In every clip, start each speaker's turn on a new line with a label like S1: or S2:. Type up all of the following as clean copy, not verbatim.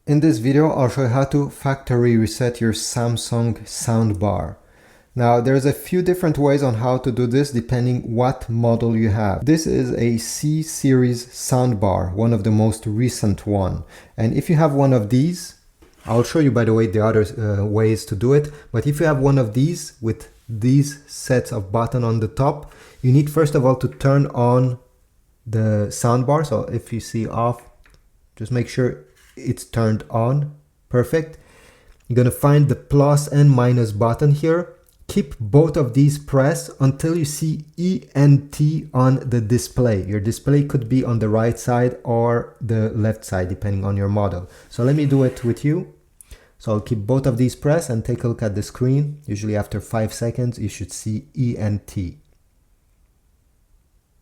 S1: In this video, I'll show you how to factory reset your Samsung Soundbar. Now, there's a few different ways on how to do this depending what model you have. This is a C series soundbar, one of the most recent one. And if you have one of these, I'll show you by the way the other ways to do it. But if you have one of these with these sets of buttons on the top, you need first of all to turn on the soundbar. So if you see off, just make sure it's turned on. Perfect. You're going to find the plus and minus button here. Keep both of these pressed until you see E and T on the display. Your display could be on the right side or the left side depending on your model. So let me do it with you. So I'll keep both of these pressed and take a look at the screen. Usually after 5 seconds you should see E and T.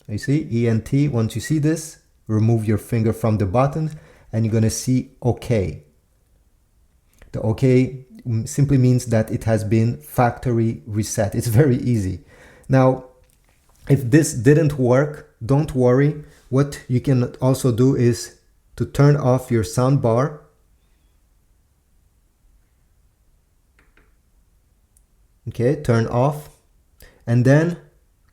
S1: You see E and T. Once you see this, remove your finger from the button and you're going to see OK. The OK simply means that it has been factory reset. It's very easy. Now, if this didn't work, don't worry. What you can also do is to turn off your soundbar. Okay, turn off. And then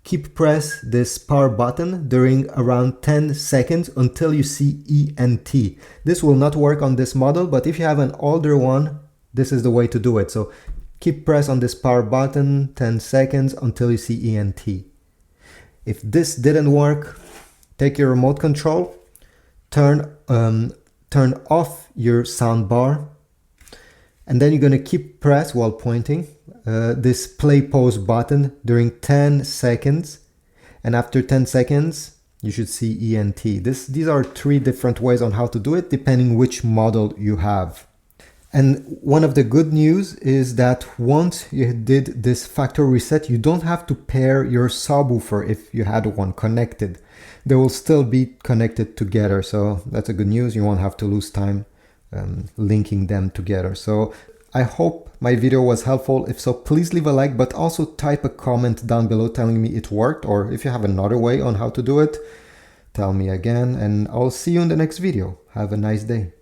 S1: keep press this power button during around 10 seconds until you see E and T. This will not work on this model, but if you have an older one, this is the way to do it. So keep press on this power button 10 seconds until you see E and T. If this didn't work, take your remote control, turn off your soundbar, and then you're going to keep press while pointing this play pause button during 10 seconds. And after 10 seconds, you should see E and T. These are 3 different ways on how to do it, depending which model you have. And one of the good news is that once you did this factory reset, you don't have to pair your subwoofer if you had one connected. They will still be connected together. So that's a good news. You won't have to lose time linking them together. So I hope my video was helpful. If so, please leave a like, but also type a comment down below telling me it worked, or if you have another way on how to do it, tell me again, and I'll see you in the next video. Have a nice day.